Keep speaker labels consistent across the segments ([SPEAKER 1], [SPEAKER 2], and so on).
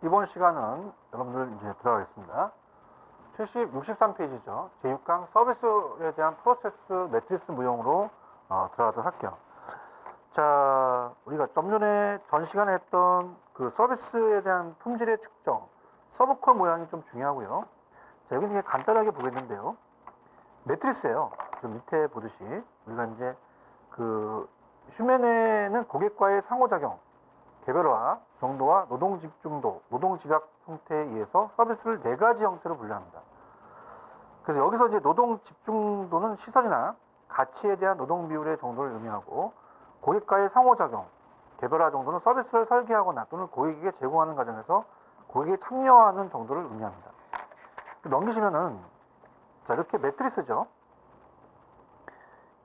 [SPEAKER 1] 이번 시간은 여러분들 이제 들어가겠습니다. 63페이지죠. 제6강 서비스에 대한 프로세스 매트리스 무용으로 들어가도록 할게요. 자, 우리가 좀 전에 전 시간에 했던 그 서비스에 대한 품질의 측정, 서브콜 모양이 좀 중요하고요. 자, 여기는 이게 간단하게 보겠는데요. 매트리스예요. 좀 밑에 보듯이 우리가 이제 그 휴면에는 고객과의 상호작용, 개별화, 정도와 노동 집중도, 노동 집약 형태에 의해서 서비스를 4가지 형태로 분류합니다. 그래서 여기서 이제 노동 집중도는 시설이나 가치에 대한 노동 비율의 정도를 의미하고, 고객과의 상호작용, 개별화 정도는 서비스를 설계하거나 또는 고객에게 제공하는 과정에서 고객이 참여하는 정도를 의미합니다. 넘기시면은 자, 이렇게 매트리스죠.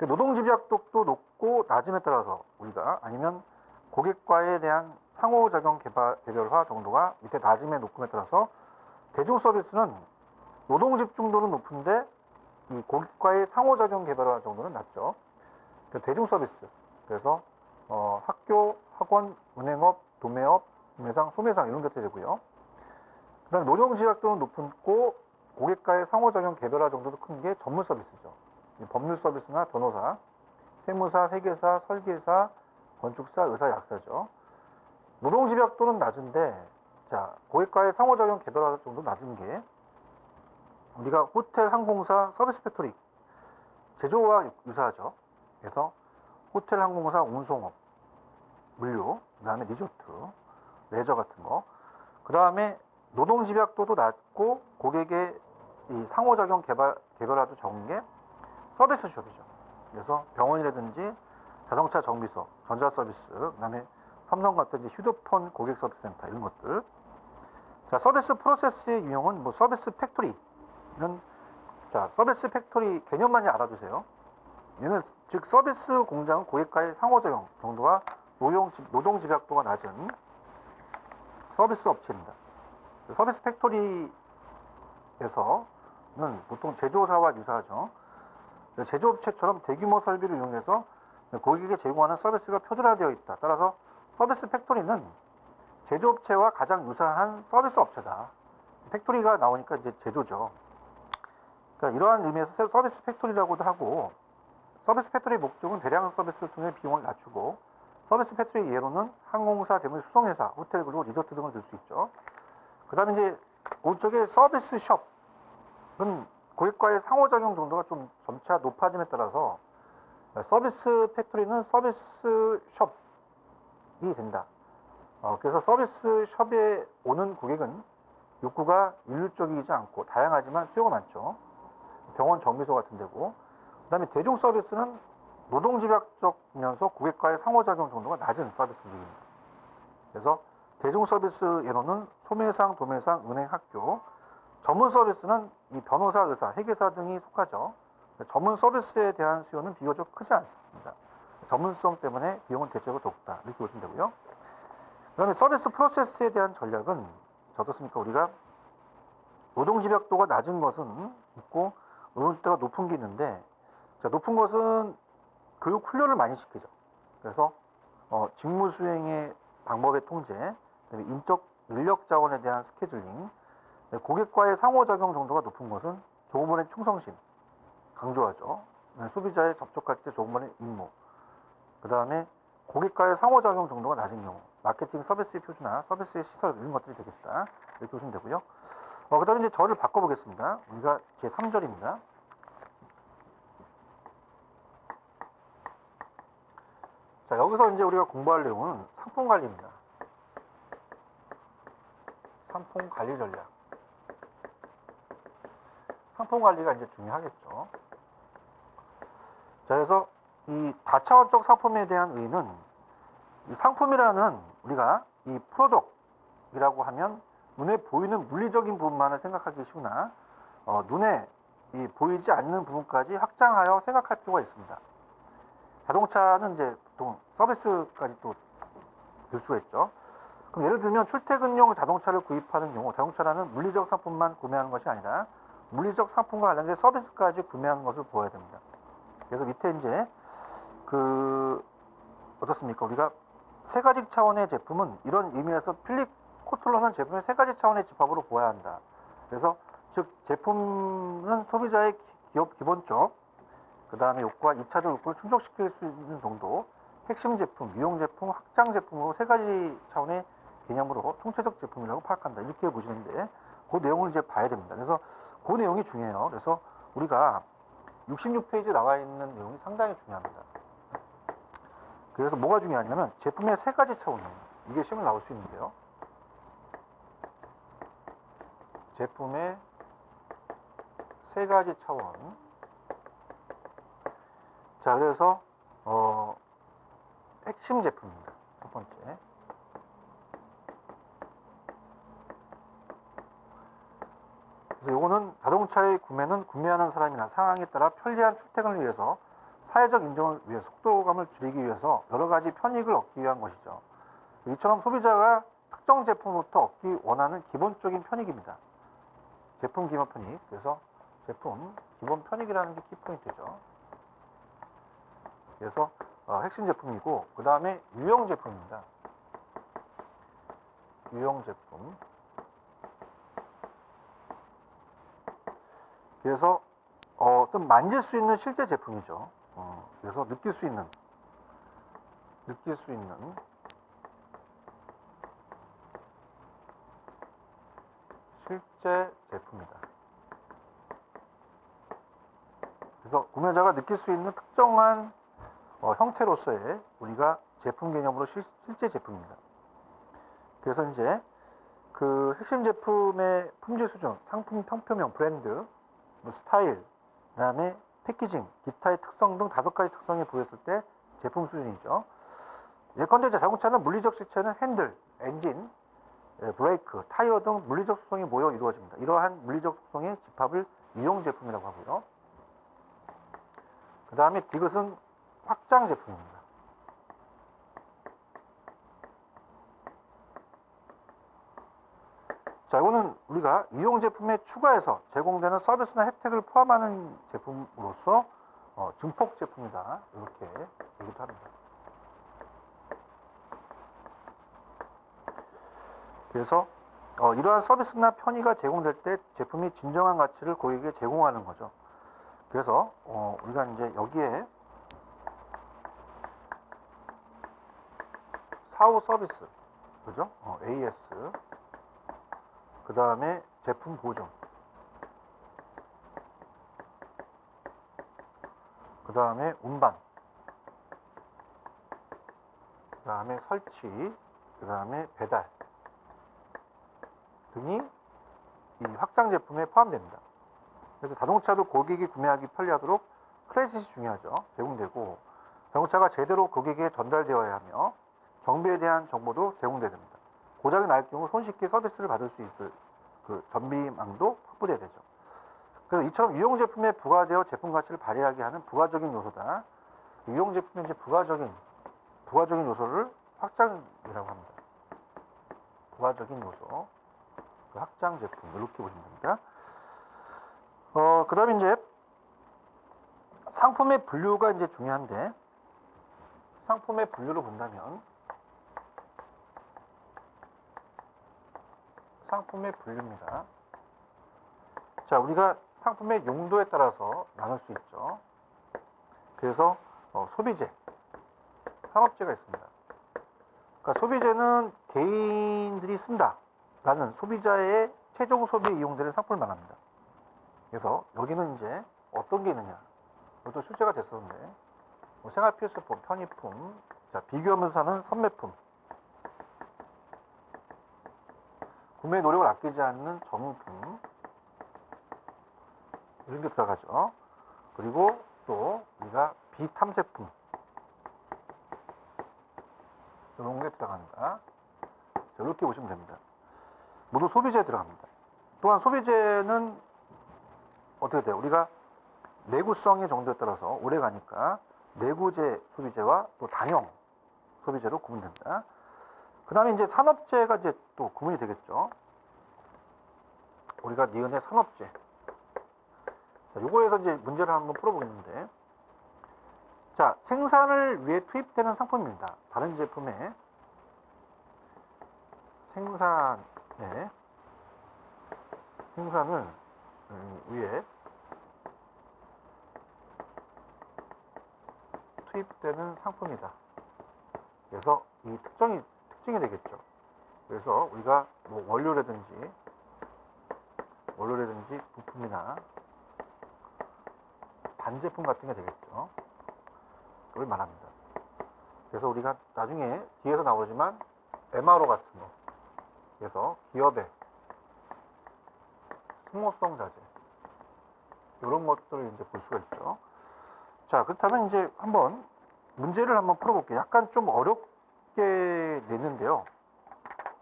[SPEAKER 1] 노동 집약도도 높고 낮음에 따라서 우리가 아니면 고객과에 대한 상호작용 개별화 정도가 밑에 낮음에 높음에 따라서 대중 서비스는 노동 집중도는 높은데 이 고객과의 상호작용 개별화 정도는 낮죠. 대중 서비스, 그래서 학교, 학원, 은행업, 도매업, 구매상, 소매상 이런 것들이 되고요. 그 다음에 노동 집약도는 높고 고객과의 상호작용 개별화 정도도 큰 게 전문 서비스죠. 법률 서비스나 변호사, 세무사, 회계사, 설계사, 건축사, 의사, 약사죠. 노동 집약도는 낮은데, 자, 고객과의 상호작용 개별화 정도 낮은 게 우리가 호텔, 항공사, 서비스 팩토리, 제조와 유사하죠. 그래서 호텔, 항공사, 운송업, 물류, 그 다음에 리조트, 레저 같은 거. 그 다음에 노동 집약도도 낮고 고객의 이 상호작용 개별화도 적은 게 서비스 숍이죠. 그래서 병원이라든지 자동차 정비소, 전자서비스, 그 다음에 삼성 같은 이제 휴대폰 고객 서비스 센터 이런 것들. 자, 서비스 프로세스의 유형은 뭐 서비스 팩토리 이런, 자, 서비스 팩토리 개념만이 알아두세요. 얘는 즉 서비스 공장은 고객과의 상호작용 정도가 노동 집약도가 낮은 서비스 업체입니다. 서비스 팩토리에서는 보통 제조사와 유사하죠. 제조업체처럼 대규모 설비를 이용해서 고객에게 제공하는 서비스가 표준화되어 있다. 따라서 서비스 팩토리는 제조업체와 가장 유사한 서비스 업체다. 팩토리가 나오니까 이제 제조죠. 그러니까 이러한 의미에서 서비스 팩토리라고도 하고, 서비스 팩토리의 목적은 대량 서비스를 통해 비용을 낮추고, 서비스 팩토리 예로는 항공사, 대물 수송회사, 호텔, 그리고 리조트 등을 들 수 있죠. 그 다음에 이제 오른쪽에 서비스 숍은 고객과의 상호작용 정도가 좀 점차 높아짐에 따라서 서비스 팩토리는 서비스 숍이 된다. 그래서 서비스 숍에 오는 고객은 욕구가 일률적이지 않고 다양하지만 수요가 많죠. 병원, 정비소 같은 데고. 그 다음에 대중 서비스는 노동 집약적이면서 고객과의 상호작용 정도가 낮은 서비스 중입니다. 그래서 대중 서비스 예로는 소매상, 도매상, 은행, 학교. 전문 서비스는 이 변호사, 의사, 회계사 등이 속하죠. 전문 서비스에 대한 수요는 비교적 크지 않습니다. 전문성 때문에 비용은 대체적으로 높다. 이렇게 보시면 되고요. 그 다음에 서비스 프로세스에 대한 전략은 어떻습니까? 우리가 노동 집약도가 낮은 것은 있고 노동 집약도가 높은 게 있는데, 자, 높은 것은 교육 훈련을 많이 시키죠. 그래서 직무 수행의 방법의 통제, 그다음에 인력 자원에 대한 스케줄링, 고객과의 상호작용 정도가 높은 것은 조급원의 충성심 강조하죠. 소비자에 접촉할 때 조급원의 임무, 그 다음에 고객과의 상호작용 정도가 낮은 경우 마케팅 서비스의 표준화, 서비스의 시설 이런 것들이 되겠다. 이렇게 보시면 되고요. 그 다음에 이제 저를 바꿔보겠습니다. 우리가 제3절입니다. 자, 여기서 이제 우리가 공부할 내용은 상품 관리입니다. 상품 관리 전략. 상품 관리가 이제 중요하겠죠. 자, 그래서 이 다차원적 상품에 대한 의의는, 이 상품이라는 우리가 이 프로덕트이라고 하면 눈에 보이는 물리적인 부분만을 생각하기 쉬우나 눈에 이 보이지 않는 부분까지 확장하여 생각할 필요가 있습니다. 자동차는 이제 보통 서비스까지 또 들 수가 있죠. 그럼 예를 들면 출퇴근용 자동차를 구입하는 경우 자동차라는 물리적 상품만 구매하는 것이 아니라 물리적 상품과 관련된 서비스까지 구매하는 것을 보아야 됩니다. 그래서 밑에 이제 어떻습니까? 우리가 세 가지 차원의 제품은 이런 의미에서 필립 코틀러는 제품의 세 가지 차원의 집합으로 보아야 한다. 그래서 즉 제품은 소비자의 기본적, 그 다음에 욕구와 2차적 욕구를 충족시킬 수 있는 정도, 핵심 제품, 유용 제품, 확장 제품으로 세 가지 차원의 개념으로 총체적 제품이라고 파악한다. 이렇게 보시는데 그 내용을 이제 봐야 됩니다. 그래서 그 내용이 중요해요. 그래서 우리가 66페이지에 나와 있는 내용이 상당히 중요합니다. 그래서 뭐가 중요하냐면 제품의 세 가지 차원이에요. 이게 시험에 나올 수 있는데요. 제품의 세 가지 차원. 자, 그래서 핵심 제품입니다. 첫 번째. 그래서 요거는 자동차의 구매는 구매하는 사람이나 상황에 따라 편리한 출퇴근을 위해서, 사회적 인정을 위해, 속도감을 줄이기 위해서 여러 가지 편익을 얻기 위한 것이죠. 이처럼 소비자가 특정 제품부터 얻기 원하는 기본적인 편익입니다. 제품 기본 편익. 그래서 제품 기본 편익이라는 게 키포인트죠. 그래서 핵심 제품이고, 그 다음에 유형 제품입니다. 유형 제품. 그래서 어떤 만질 수 있는 실제 제품이죠. 그래서 느낄 수 있는 실제 제품이다. 그래서 구매자가 느낄 수 있는 특정한 형태로서의 우리가 제품 개념으로 실제 제품입니다. 그래서 이제 그 핵심 제품의 품질 수준, 상품 평표명, 브랜드, 스타일, 그 다음에 패키징, 기타의 특성 등 5가지 특성에 부여했을 때 제품 수준이죠. 예컨대 자동차는 물리적 실체는 핸들, 엔진, 브레이크, 타이어 등 물리적 속성이 모여 이루어집니다. 이러한 물리적 속성의 집합을 이용 제품이라고 하고요. 그 다음에 디귿은 확장 제품입니다. 자, 이거는 우리가 이용 제품에 추가해서 제공되는 서비스나 혜택을 포함하는 제품으로서 증폭 제품이다. 이렇게 얘기도 합니다. 그래서 이러한 서비스나 편의가 제공될 때 제품이 진정한 가치를 고객에게 제공하는 거죠. 그래서 우리가 이제 여기에 사후 서비스, 그죠? AS, 그 다음에 제품 보증, 그 다음에 운반, 그 다음에 설치, 그 다음에 배달 등이 이 확장 제품에 포함됩니다. 그래서 자동차도 고객이 구매하기 편리하도록 크레딧이 중요하죠. 제공되고, 자동차가 제대로 고객에게 전달되어야 하며 경비에 대한 정보도 제공돼야 됩니다. 고장이 날 경우 손쉽게 서비스를 받을 수 있을 그 전비망도 확보돼야 되죠. 그래서 이처럼 유용 제품에 부과되어 제품 가치를 발휘하게 하는 부가적인 요소다. 유용 제품의 이제 부가적인 요소를 확장이라고 합니다. 부가적인 요소, 그 확장 제품, 이렇게 보시면 됩니다. 그 다음에 이제 상품의 분류가 이제 중요한데, 상품의 분류를 본다면 상품의 분류입니다. 자, 우리가 상품의 용도에 따라서 나눌 수 있죠. 그래서 소비재, 산업재가 있습니다. 그러니까 소비재는 개인들이 쓴다라는 소비자의 최종 소비에 이용되는 상품을 말합니다. 그래서 여기는 이제 어떤 게 있느냐, 이것도 출제가 됐었는데, 생활필수품, 편의품, 자, 비교하면서 사는 선매품, 구매 노력을 아끼지 않는 정품, 이런 게 들어가죠. 그리고 또 우리가 비탐색품, 이런 게 들어간다. 이렇게 보시면 됩니다. 모두 소비재에 들어갑니다. 또한 소비재는 어떻게 돼요? 우리가 내구성의 정도에 따라서 오래 가니까 내구재 소비재와 또 단용 소비재로 구분된다. 그 다음에 이제 산업재가 이제 또 구분이 되겠죠. 우리가 니은의 산업재. 자, 요거에서 이제 문제를 한번 풀어보겠는데, 자, 생산을 위해 투입되는 상품입니다. 다른 제품에 생산을 위해 투입되는 상품이다. 그래서 이 특징이 되겠죠. 그래서 우리가 뭐 원료라든지 부품이나 반제품 같은 게 되겠죠. 그걸 말합니다. 그래서 우리가 나중에 뒤에서 나오지만 MRO 같은 거, 그래서 기업의 소모성 자재, 이런 것들을 이제 볼 수가 있죠. 자, 그렇다면 이제 문제를 한번 풀어볼게요. 약간 좀 어렵게 냈는데요.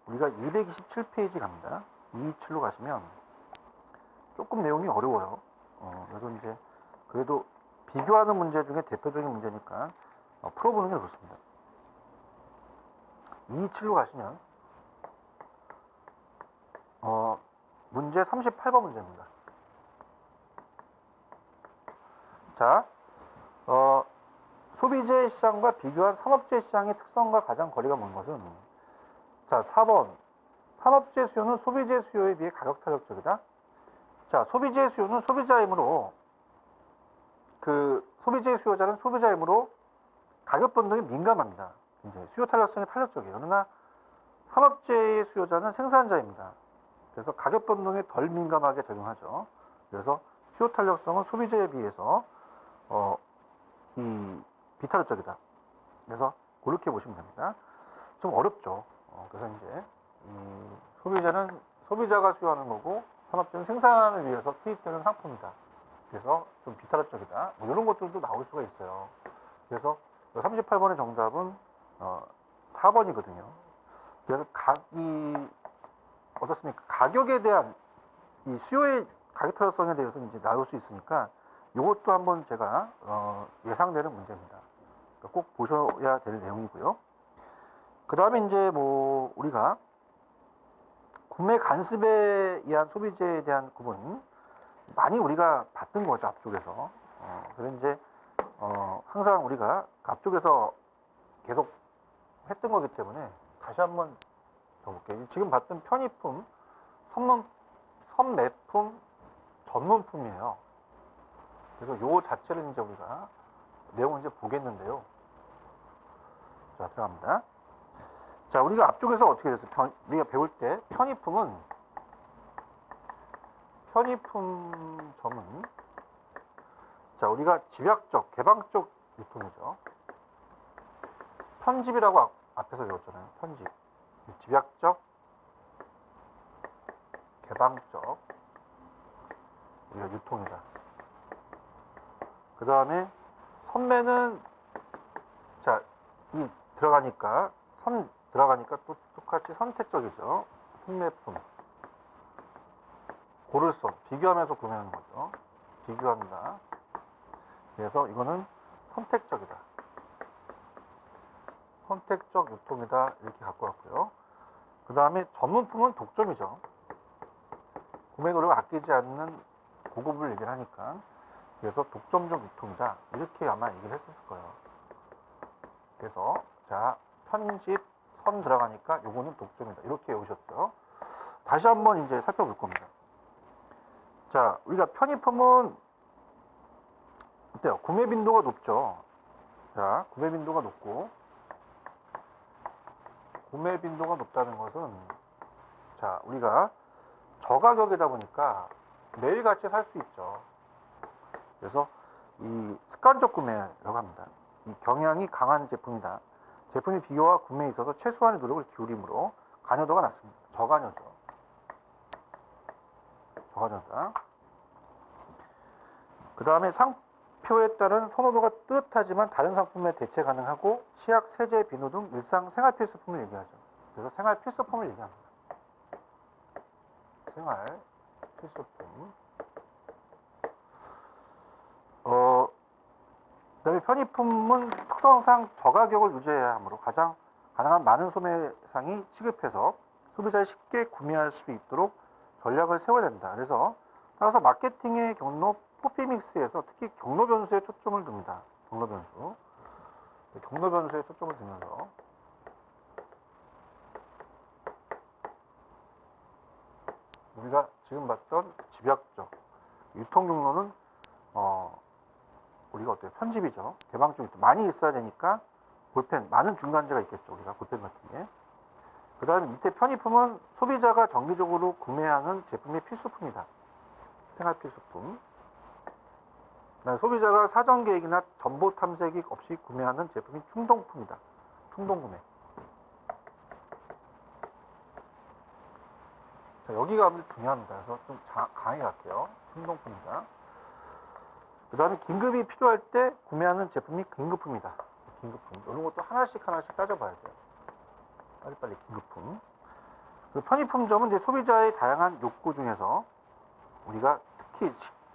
[SPEAKER 1] 우리가 227페이지 갑니다. 227로 가시면 조금 내용이 어려워요. 그래서 이제 그래도 비교하는 문제 중에 대표적인 문제니까 풀어보는 게 좋습니다. 227로 가시면 문제 38번 문제입니다. 자, 소비재 시장과 비교한 산업재 시장의 특성과 가장 거리가 먼 것은, 자, 4번 산업재 수요는 소비재 수요에 비해 가격 탄력적이다. 자, 소비재 수요는 소비자이므로 소비재 수요자는 소비자이므로 가격 변동에 민감합니다. 이제 수요 탄력성이 탄력적이에요. 그러나 산업재의 수요자는 생산자입니다. 그래서 가격 변동에 덜 민감하게 적용하죠. 그래서 수요 탄력성은 소비재에 비해서 이 비탄력적이다. 그래서 그렇게 보시면 됩니다. 좀 어렵죠. 그래서 이제 소비자는 소비자가 수요하는 거고 산업재는 생산을 위해서 투입되는 상품이다. 그래서 좀 비탄력적이다. 뭐 이런 것들도 나올 수가 있어요. 그래서 38번의 정답은 4번이거든요. 그래서 어떻습니까? 가격에 대한 이 수요의 가격 탄력성에 대해서 이제 나올 수 있으니까 이것도 한번 제가 예상되는 문제입니다. 그러니까 꼭 보셔야 될 내용이고요. 그 다음에 이제 뭐 우리가 구매 간섭에 의한 소비재에 대한 구분 많이 우리가 봤던 거죠, 앞쪽에서. 그래서 이제 항상 우리가 앞쪽에서 계속 했던 거기 때문에 다시 한번 볼게요. 지금 봤던 편의품, 선매품, 전문품이에요. 그래서 요 자체를 이제 우리가 내용을 이제 보겠는데요. 자, 들어갑니다. 자, 우리가 앞쪽에서 어떻게 됐어요? 우리가 배울 때 편의품은 편의품점은 자, 우리가 집약적, 개방적 유통이죠. 편집이라고 앞에서 배웠잖아요. 편집. 집약적, 개방적 우리가 유통이다. 그 다음에 선매는 자, 이 들어가니까 또 똑같이 선택적이죠. 선매품. 고를성, 비교하면서 구매하는 거죠. 비교한다. 그래서 이거는 선택적이다. 선택적 유통이다. 이렇게 갖고 왔고요. 그 다음에 전문품은 독점이죠. 구매 노력을 아끼지 않는 고급을 얘기를 하니까. 그래서 독점적 유통이다. 이렇게 아마 얘기를 했었을 거예요. 그래서 자, 편집, 선 들어가니까 요거는 독점이다. 이렇게 외우셨죠. 다시 한번 이제 살펴볼 겁니다. 자, 우리가 편의품은 어때요? 구매 빈도가 높죠. 자, 구매 빈도가 높고, 구매 빈도가 높다는 것은 자, 우리가 저가격이다 보니까 매일같이 살 수 있죠. 그래서 이 습관적 구매라고 합니다. 이 경향이 강한 제품이다. 제품의 비교와 구매에 있어서 최소한의 노력을 기울이므로 관여도가 낮습니다. 저관여죠. 저관여다. 그 다음에 상표에 따른 선호도가 뚜렷하지만 다른 상품에 대체 가능하고 치약, 세제, 비누 등 일상 생활 필수품을 얘기하죠. 그래서 생활 필수품을 얘기합니다. 생활 필수품. 그다음에 편의품은 특성상 저가격을 유지해야 하므로 가능한 많은 소매상이 취급해서 소비자가 쉽게 구매할 수 있도록 전략을 세워야 된다. 그래서 따라서 마케팅의 경로 포피믹스에서 특히 경로 변수에 초점을 둡니다. 경로 변수에 초점을 두면서 우리가 지금 봤던 집약적 유통 경로는 우리가 어때요? 편집이죠. 개방 쪽이 많이 있어야 되니까 볼펜, 많은 중간재가 있겠죠. 우리가 볼펜 같은 게. 그 다음에 밑에 편의품은 소비자가 정기적으로 구매하는 제품의 필수품이다. 생활 필수품. 그다음에 소비자가 사전 계획이나 정보 탐색이 없이 구매하는 제품이 충동품이다. 충동 구매. 자, 여기가 아무래도 중요합니다. 그래서 좀 강하게 갈게요. 충동품이다. 그 다음에 긴급이 필요할 때 구매하는 제품이 긴급품이다. 긴급품. 이런 것도 하나씩 따져봐야 돼요. 빨리빨리 긴급품. 그 편의품점은 이제 소비자의 다양한 욕구 중에서 우리가 특히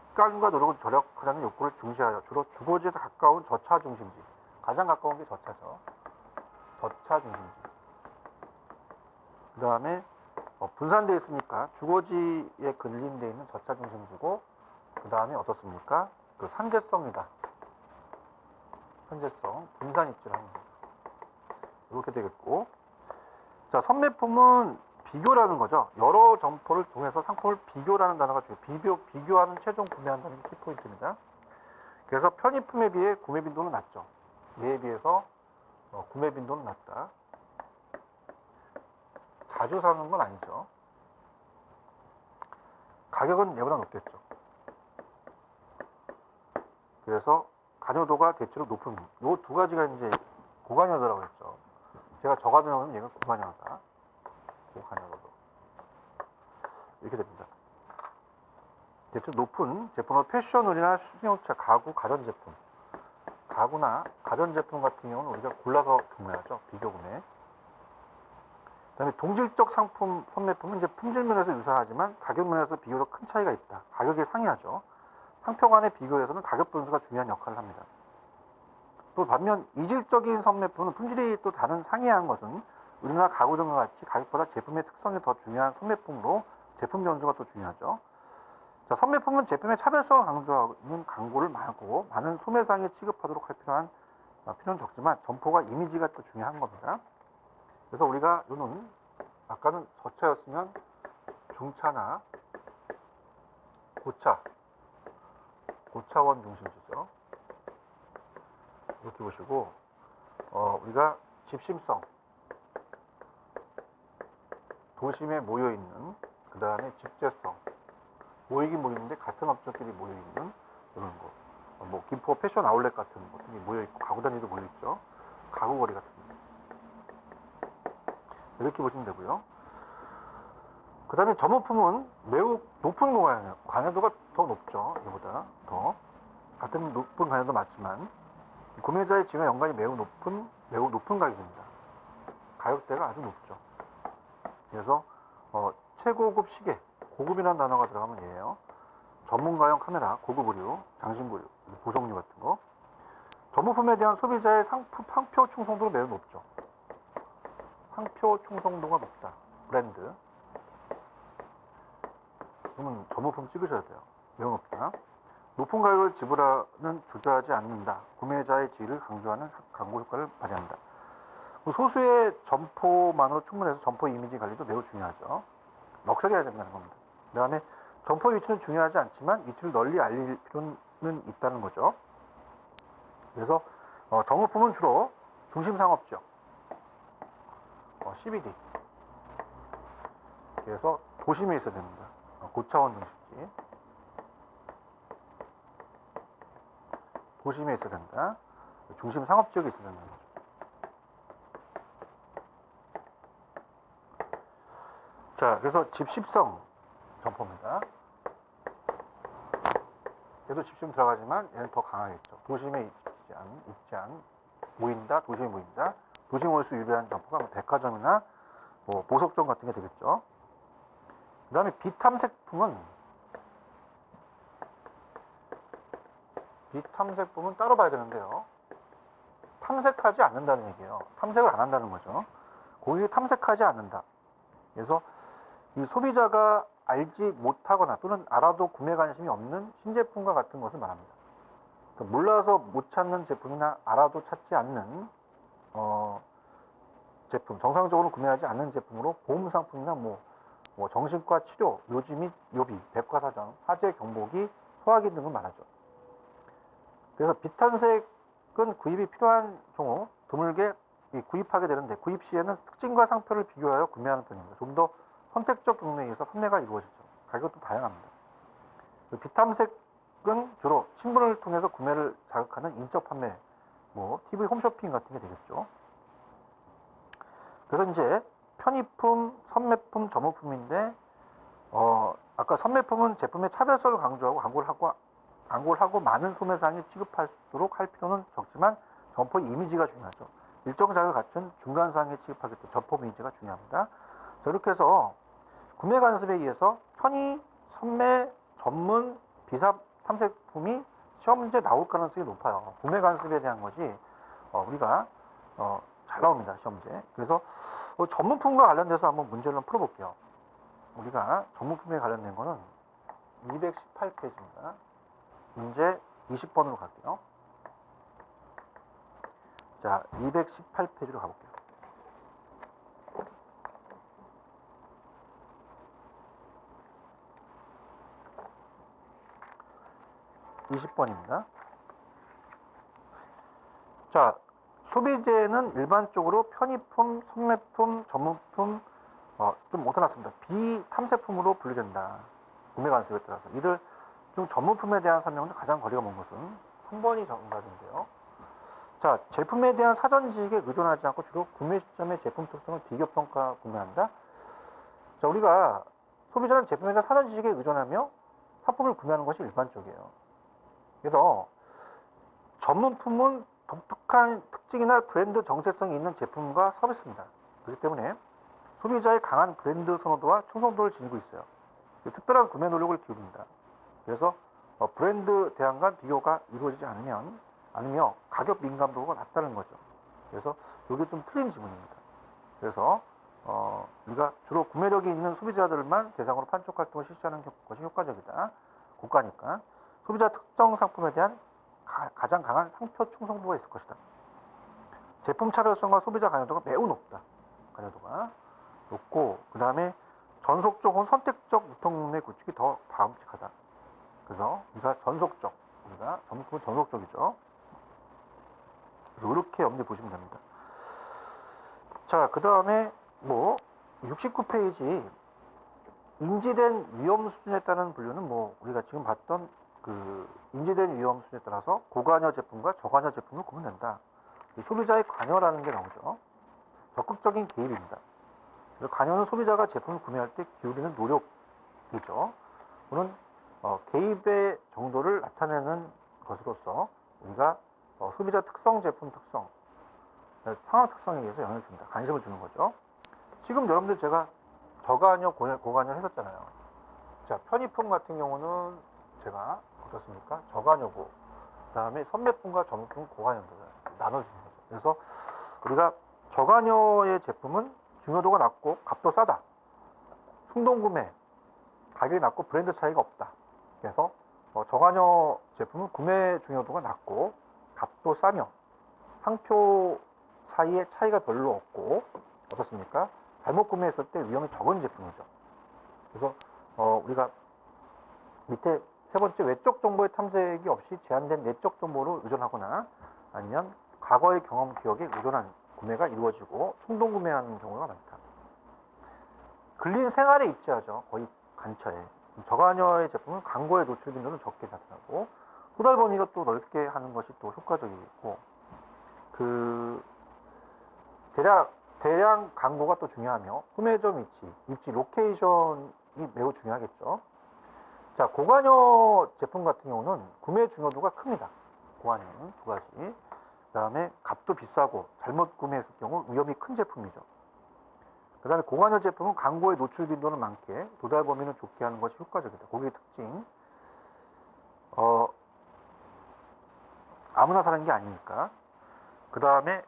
[SPEAKER 1] 시간과 노력을 절약하자는 욕구를 중시하여 주로 주거지에서 가까운 저차 중심지. 가장 가까운 게 저차죠. 저차 중심지. 그 다음에 분산되어 있으니까 주거지에 근린되어 있는 저차 중심지고, 그 다음에 어떻습니까? 그 산재성이다. 산재성, 분산 입지를 하는 거죠. 이렇게 되겠고, 자, 선매품은 비교라는 거죠. 여러 점포를 통해서 상품을 비교라는 단어가 중요해요. 비교하는 최종 구매한다는 게 키포인트입니다. 그래서 편의품에 비해 구매 빈도는 낮죠. 얘에 비해서 구매 빈도는 낮다. 자주 사는 건 아니죠. 가격은 얘보다 높겠죠. 그래서 관여도가 대체로 높은, 요 두 가지가 이제 고관여도라고 했죠. 제가 저관여도는 얘가 고관여도다. 고관여도. 이렇게 됩니다. 대체로 높은 제품은 패션홀이나 수중용차, 가구, 가전제품. 가구나 가전제품 같은 경우는 우리가 골라서 구매하죠. 비교 구매. 그 다음에 동질적 상품, 선매품은 이제 품질 면에서 유사하지만 가격 면에서 비교적 큰 차이가 있다. 가격이 상이하죠. 상표 간의 비교에서는 가격 분수가 중요한 역할을 합니다. 또 반면 이질적인 선매품은 품질이 또 다른 상이한 것은 의류나 가구 등과 같이 가격보다 제품의 특성이 더 중요한 선매품으로 제품 변수가 또 중요하죠. 자, 선매품은 제품의 차별성을 강조하는 광고를 많고 많은 소매상에 취급하도록 할 필요는 적지만 점포가 이미지가 또 중요한 겁니다. 그래서 우리가 요는 아까는 저차였으면 중차나 고차원 중심지죠. 이렇게 보시고 우리가 집심성, 도심에 모여있는, 그 다음에 집재성, 모이긴 모이는데 같은 업종끼리 모여있는 이런 거. 뭐 김포 패션 아울렛 같은 것들이 모여있고 가구 단지도 모여있죠. 가구거리 같은 거. 이렇게 보시면 되고요. 그 다음에 점호품은 매우 높은 관여도가 더 높죠. 이보다 더. 같은 높은 관여도 맞지만 구매자의 지원 연관이 매우 높은 가격입니다. 가격대가 아주 높죠. 그래서 최고급 시계, 고급이라는 단어가 들어가면 얘예요. 전문가용 카메라, 고급 의류, 장신구 의류, 보석류 같은 거. 점호품에 대한 소비자의 상표 충성도가 매우 높죠. 상표 충성도가 높다. 브랜드. 그러면 점호품 찍으셔야 돼요. 매우 높다. 높은 가격을 지불하는 주저하지 않는다. 구매자의 지위를 강조하는 광고 효과를 발휘한다. 소수의 점포만으로 충분해서 점포 이미지 관리도 매우 중요하죠. 럭셔리해야 된다는 겁니다. 그 다음에 점포 위치는 중요하지 않지만 위치를 널리 알릴 필요는 있다는 거죠. 그래서 점호품은 주로 중심상업지역, CBD. 그래서 도심에 있어야 됩니다. 고차원 중심지. 도심에 있어야 된다. 중심 상업지역에 있어야 된다는 거죠. 자, 그래서 집십성 점포입니다. 얘도 집심 들어가지만 얘는 더 강하겠죠. 도심에 모인다, 도심에 모인다. 도심 올 수 유리한 점포가 백화점이나 보석점 같은 게 되겠죠. 그 다음에 비탐색품은 따로 봐야 되는데요. 탐색하지 않는다는 얘기예요. 탐색을 안 한다는 거죠. 고객이 탐색하지 않는다. 그래서 이 소비자가 알지 못하거나 또는 알아도 구매 관심이 없는 신제품과 같은 것을 말합니다. 그러니까 몰라서 못 찾는 제품이나 알아도 찾지 않는 제품, 정상적으로 구매하지 않는 제품으로 보험 상품이나 뭐 정신과 치료, 묘지 및 묘비, 백과사전, 화재, 경보기, 소화기 등을 말하죠. 그래서 비탄색은 구입이 필요한 경우 드물게 구입하게 되는데 구입 시에는 특징과 상표를 비교하여 구매하는 편입니다. 좀 더 선택적 경로에 의해서 판매가 이루어지죠. 가격도 다양합니다. 비탐색은 주로 신문을 통해서 구매를 자극하는 인적 판매, 뭐 TV 홈쇼핑 같은 게 되겠죠. 그래서 이제 편의품, 선매품, 점호품인데 아까 선매품은 제품의 차별성을 강조하고 광고를 하고 많은 소매상에 취급하도록 할 필요는 적지만 점포의 이미지가 중요하죠. 일정 자격을 갖춘 중간상에 취급하기 때문에 점포 이미지가 중요합니다. 자, 이렇게 해서 구매 관습에 의해서 편의, 선매, 전문, 비사 탐색품이 시험 문제 나올 가능성이 높아요. 구매 관습에 대한 것이 우리가 잘 나옵니다. 시험 문제. 그래서 전문품과 관련돼서 한번 문제를 한번 풀어볼게요. 우리가 전문품에 관련된 거는 218페이지입니다. 문제 20번으로 갈게요. 자, 218페이지로 가볼게요. (20번입니다) 자, 소비재는 일반적으로 편의품, 선매품, 전문품, 좀 못해놨습니다. 비탐색품으로 분류된다. 구매 관습에 따라서. 이들 중 전문품에 대한 설명은 가장 거리가 먼 것은 3번이 정답인데요. 자, 제품에 대한 사전 지식에 의존하지 않고 주로 구매 시점의 제품 특성을 비교평가 구매한다. 자, 우리가 소비자는 제품에 대한 사전 지식에 의존하며 상품을 구매하는 것이 일반적이에요. 그래서 전문품은 독특한 특징이나 브랜드 정체성이 있는 제품과 서비스입니다. 그렇기 때문에 소비자의 강한 브랜드 선호도와 충성도를 지니고 있어요. 특별한 구매 노력을 기울입니다. 그래서 브랜드 대항간 비교가 이루어지지 않으며 가격 민감도가 낮다는 거죠. 그래서 이게 좀 틀린 지문입니다. 그래서 우리가 주로 구매력이 있는 소비자들만 대상으로 판촉 활동을 실시하는 것이 효과적이다. 고가니까 소비자 특정 상품에 대한 가장 강한 상표 충성도가 있을 것이다. 제품 차별성과 소비자 관여도가 매우 높다. 관여도가 높고, 그 다음에 전속적 혹은 선택적 유통문의 구축이 더 바람직하다. 그래서 우리가 전속적, 우리가 전문품은 전속적이죠. 그래서 이렇게 염두에 보시면 됩니다. 자, 그 다음에 69페이지 인지된 위험 수준에 따른 분류는 우리가 지금 봤던 인지된 위험 수준에 따라서 고관여 제품과 저관여 제품을 구분된다 소비자의 관여라는 게 나오죠. 적극적인 개입입니다. 그래서 관여는 소비자가 제품을 구매할 때 기울이는 노력이죠. 또는 개입의 정도를 나타내는 것으로서 우리가 소비자 특성, 제품 특성, 상황 특성에 의해서 영향을 줍니다. 관심을 주는 거죠. 지금 여러분들 제가 저관여, 고관여 했었잖아요. 자, 편의품 같은 경우는 제가 어떻습니까? 저관여고, 그 다음에 선매품과 전문품 고관여를 나눠주는 거죠. 그래서 우리가 저관여의 제품은 중요도가 낮고 값도 싸다. 충동구매, 가격이 낮고 브랜드 차이가 없다. 그래서 저관여 제품은 구매 중요도가 낮고 값도 싸며 상표 사이에 차이가 별로 없고 어떻습니까? 잘못 구매했을 때 위험이 적은 제품이죠. 그래서 우리가 밑에 세 번째, 외적 정보의 탐색이 없이 제한된 내적 정보로 의존하거나 아니면 과거의 경험 기억에 의존한 구매가 이루어지고 충동 구매하는 경우가 많다. 근린 생활에 입지하죠. 거의 간처에. 저관여의 제품은 광고에 노출 빈도는 적게 나타나고 도달 범위가 또 넓게 하는 것이 또 효과적이고 대량 광고가 또 중요하며 구매점 입지 로케이션이 매우 중요하겠죠. 자, 고관여 제품 같은 경우는 구매 중요도가 큽니다. 고관여는 두 가지. 그 다음에 값도 비싸고 잘못 구매했을 경우 위험이 큰 제품이죠. 그 다음에 고관여 제품은 광고의 노출 빈도는 많게 도달 범위는 좁게 하는 것이 효과적이다. 고객의 특징. 아무나 사는 게 아니니까. 그 다음에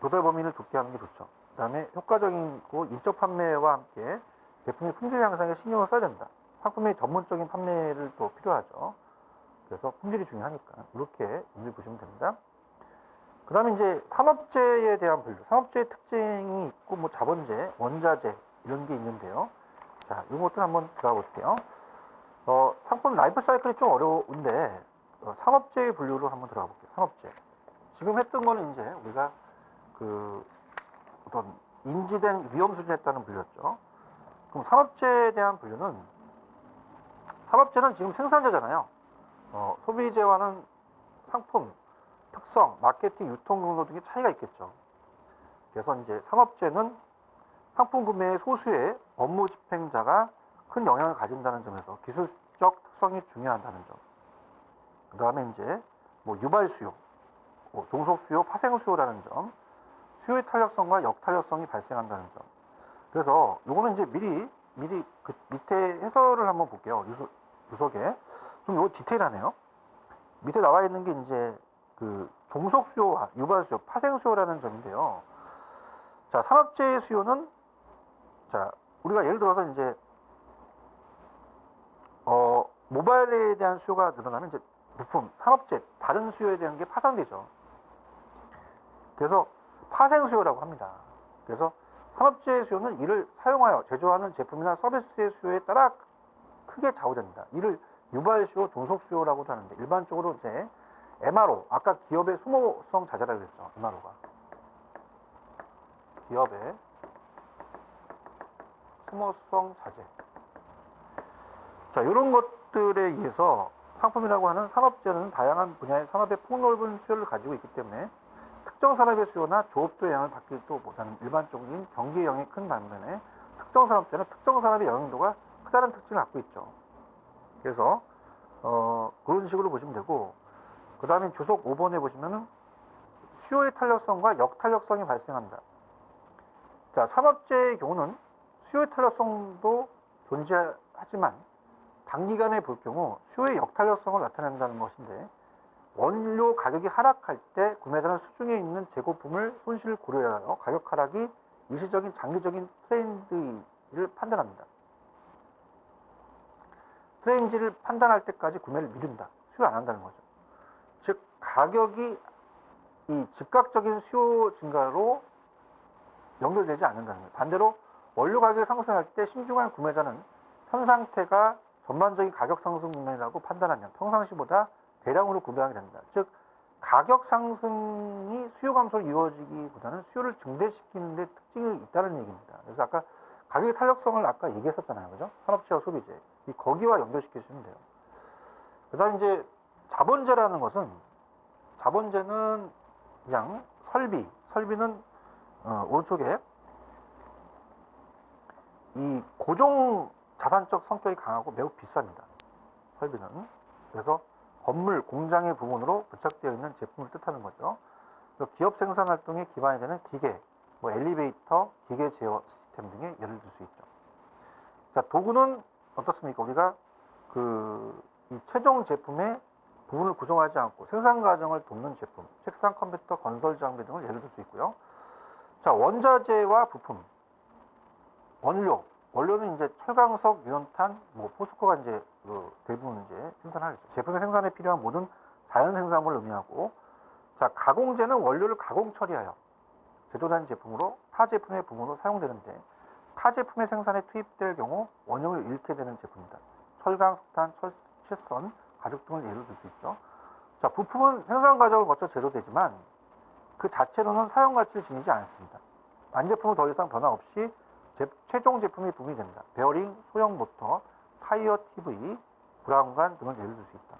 [SPEAKER 1] 도달 범위를 좁게 하는 게 좋죠. 그 다음에 효과적이고 인적 판매와 함께 제품의 품질 향상에 신경을 써야 된다. 상품의 전문적인 판매를 또 필요하죠. 그래서 품질이 중요하니까 이렇게 의미를 보시면 됩니다. 그 다음에 이제 산업재해에 대한 분류. 산업재해 특징이 있고 자본재해, 원자재 이런 게 있는데요. 자, 이것도 한번 들어가 볼게요. 상품 라이프 사이클이 좀 어려운데, 산업재해 분류로 한번 들어가 볼게요. 산업재해. 지금 했던 거는 이제 우리가 그 어떤 인지된 위험 수준에 따른 분류였죠. 그럼 산업재해에 대한 분류는, 산업재해는 지금 생산자잖아요. 소비재와는 상품, 특성, 마케팅, 유통 경로 등의 차이가 있겠죠. 그래서 이제 산업재해는 상품 구매의 소수의 업무 집행자가 큰 영향을 가진다는 점에서 기술적 특성이 중요하다는 점. 그 다음에 이제 뭐 유발 수요, 종속 수요, 파생 수요라는 점, 수요의 탄력성과 역탄력성이 발생한다는 점. 그래서 요거는 이제 미리 그 밑에 해설을 한번 볼게요. 주석에 좀 요거 디테일하네요. 밑에 나와 있는 게 이제 그 종속 수요와 유발 수요, 파생 수요라는 점인데요. 자, 산업재해 수요는, 자, 우리가 예를 들어서 이제 모바일에 대한 수요가 늘어나면 이제 부품, 산업재, 다른 수요에 대한 게 파산되죠. 그래서 파생 수요라고 합니다. 그래서 산업재해 수요는 이를 사용하여 제조하는 제품이나 서비스의 수요에 따라 크게 좌우됩니다. 이를 유발 수요, 종속 수요라고도 하는데, 일반적으로 이제 MRO, 아까 기업의 소모성 자재라고 했죠. MRO가 기업의 소모성 자재. 자, 이런 것들에 의해서 상품이라고 하는 산업재해는 다양한 분야의 산업의 폭넓은 수요를 가지고 있기 때문에 특정 산업의 수요나 조업도의 영향을 받기도 보다는 일반적인 경기의 영향이 큰 반면에 특정 산업재해는 특정 산업의 영향도가 크다는 특징을 갖고 있죠. 그래서 그런 식으로 보시면 되고, 그 다음에 주석 5번에 보시면은 수요의 탄력성과 역탄력성이 발생한다. 자, 산업재해의 경우는 수요의 탄력성도 존재하지만 단기간에 볼 경우 수요의 역탄력성을 나타낸다는 것인데, 원료 가격이 하락할 때 구매자는 수중에 있는 재고품을 손실을 고려하여 가격 하락이 일시적인 장기적인 트렌드를 판단합니다. 트렌드를 판단할 때까지 구매를 미룬다. 수요 안 한다는 거죠. 즉, 가격이 이 즉각적인 수요 증가로 연결되지 않는다는 거예요. 반대로 원료 가격이 상승할 때 신중한 구매자는 현 상태가 전반적인 가격 상승 국면이라고 판단하면 평상시보다 대량으로 구매하게 됩니다. 즉, 가격 상승이 수요 감소로 이루어지기보다는 수요를 증대시키는 데 특징이 있다는 얘기입니다. 그래서 아까 가격의 탄력성을 아까 얘기했었잖아요. 그죠? 산업재해와 소비재. 거기와 연결시키시면 돼요. 그 다음 이제 자본재라는 것은, 자본재는 그냥 설비는 오른쪽에 이 고정 자산적 성격이 강하고 매우 비쌉니다. 설비는. 그래서 건물, 공장의 부분으로 부착되어 있는 제품을 뜻하는 거죠. 그래서 기업 생산 활동에 기반이 되는 기계, 엘리베이터, 기계 제어 시스템 등의 예를 들 수 있죠. 자, 도구는 어떻습니까? 우리가 이 최종 제품의 부분을 구성하지 않고 생산 과정을 돕는 제품, 책상, 컴퓨터, 건설 장비 등을 예를 들 수 있고요. 자, 원자재와 부품, 원료는 이제 철강석, 유연탄, 포스코가 이제 대부분 이제 생산하겠죠. 제품의 생산에 필요한 모든 자연 생산물을 의미하고, 자, 가공재는 원료를 가공 처리하여 제조된 제품으로 타 제품의 부분으로 사용되는데, 타 제품의 생산에 투입될 경우 원형을 잃게 되는 제품입니다. 철강, 석탄, 칠선, 가죽 등을 예를 들 수 있죠. 자, 부품은 생산 과정을 거쳐 제조되지만 그 자체로는 사용 가치를 지니지 않습니다. 완제품은 더 이상 변화 없이 최종 제품이 부품이 됩니다. 베어링, 소형 모터, 타이어, TV, 브라운관 등을 예를 들 수 있다.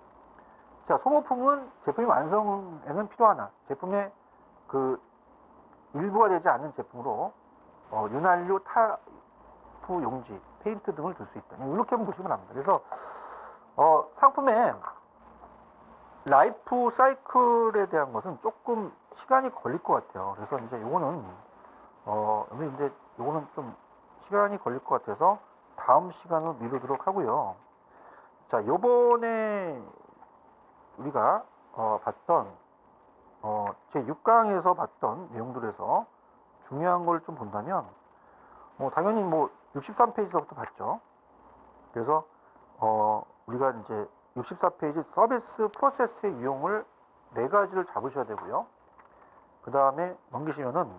[SPEAKER 1] 자, 소모품은 제품이 완성에는 필요하나 제품의 그 일부가 되지 않는 제품으로 윤활유, 타프 용지, 페인트 등을 줄 수 있다. 이렇게 보시면 합니다. 그래서 상품의 라이프 사이클에 대한 것은 조금 시간이 걸릴 것 같아요. 그래서 이제 요거는 요거는 좀 시간이 걸릴 것 같아서 다음 시간으로 미루도록 하고요. 자, 요번에 우리가 봤던 제 6강에서 봤던 내용들에서 중요한 걸 좀 본다면 당연히 63페이지서부터 봤죠. 그래서 우리가 이제 64페이지 서비스 프로세스의 유형을 4가지를 잡으셔야 되고요. 그 다음에 넘기시면은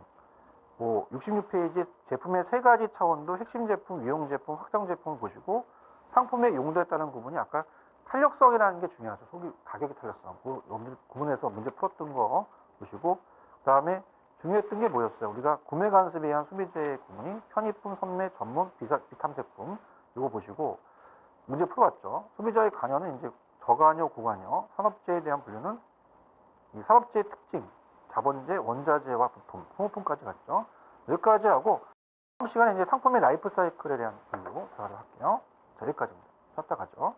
[SPEAKER 1] 66페이지 제품의 세 가지 차원도 핵심 제품, 위용 제품, 확장 제품을 보시고 상품의 용도에 따른 구분이 아까 탄력성이라는 게 중요하죠. 가격의 탄력성. 여러분들 구분해서 문제 풀었던 거 보시고 그 다음에 중요했던 게 뭐였어요? 우리가 구매 관습에 의한 소비재의 구분이 편의품, 선매, 전문, 비탐 제품 이거 보시고 문제 풀어봤죠. 소비자의 관여는 이제 저관여, 고관여, 산업재해에 대한 분류는 이 산업재해의 특징, 자본재, 원자재와 부품, 소모품까지 갔죠. 여기까지 하고 다음 시간에 이제 상품의 라이프 사이클에 대한 분류 들어가도록 할게요. 자, 여기까지입니다. 쉬었다 가죠.